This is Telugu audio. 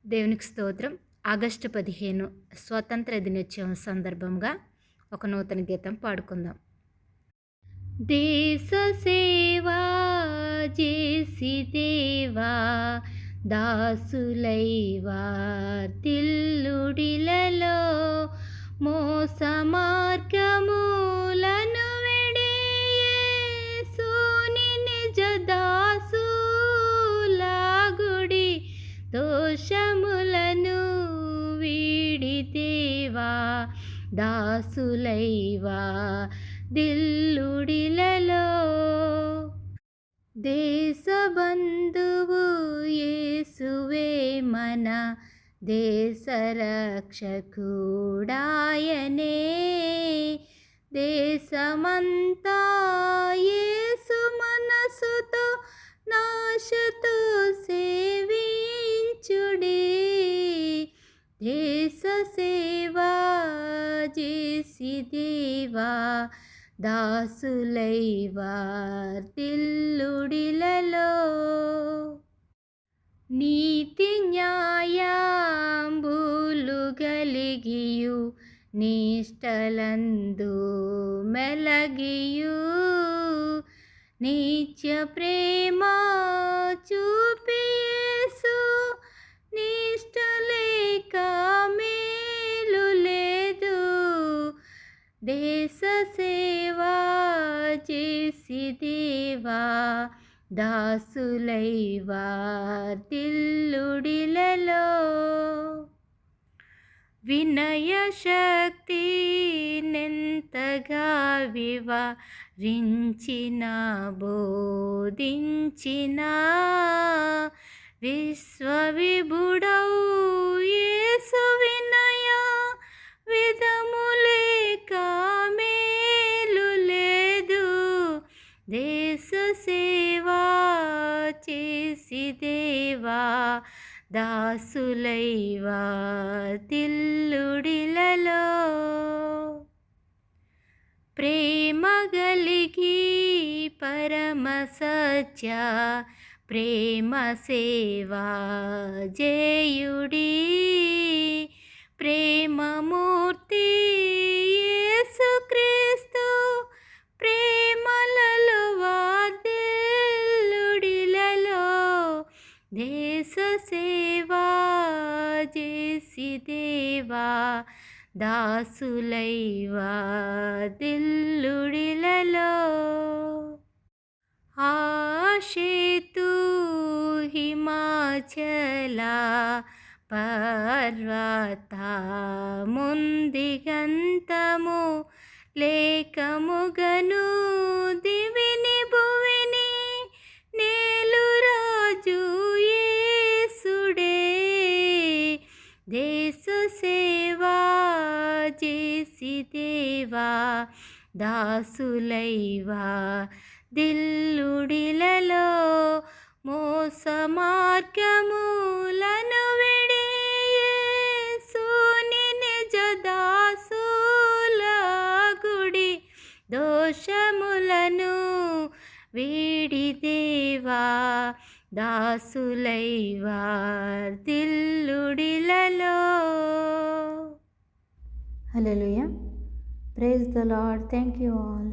దేవునికి స్తోత్రం. ఆగస్టు 15 స్వాతంత్ర దినోత్సవం సందర్భంగా ఒక నూతన గీతం పాడుకుందాం. దేశ సేవా చేసి దేవా దాసులై వార్తిల్లుడిలలో మోస మార్గములను విడి యేసుని నిజ దాసులాగుడి దోషములను వీడి దేవా దాసులైవా దిల్లుడిలలో దేశబంధువు యేసువే మన దేశ రక్షకుడాయనే దేశమంతా యేసు మనసుతో నాశతో సేవించుడి దేశ సేవా చేసి దేవా దాసులై వార్తిల్లుడిలలో నీతి న్యాయాంబులు గలిగియు నిష్టలందు మెలగియు నిత్య ప్రేమ చూపి యేసు నిష్ట లేక మేలు లేదు దేశ సేవా చేసి దేవా దాసులై వార్తిల్లుడిలలో వినయ శక్తి నెంతగా వివరించిన బోధించిన విశ్వవిభుడౌ యేసు వినయ విధములేక మేలు లేదు దేశ సేవా చేసి దేవా దాసులై వార్తిల్లుడిలలో ప్రేమ గలిగి పరమ సత్య ప్రేమ సేవా జేయుడి ప్రేమమూర్తి యేసుక్రీస్తు ప్రేమలలో వార్తిల్లుడిలలో దేశ సేవా చేసి దేవా దాసులై వార్తిల్లుడిలలో ఆశేతు హిమాచల పర్వత ముందిగంతము లేకముగను దివిని భువిని నేలు రాజు యేసుడే దేశ సేవా చేసి దేవా దాసులై వార్తిల్లుడిలలో మోస మార్గములను విడి యేసుని నిజ దాసులాగుడి దోషములను వీడి దేవా దాసులై వార్తిల్లుడిలలో. Hallelujah. Praise the Lord. Thank you all.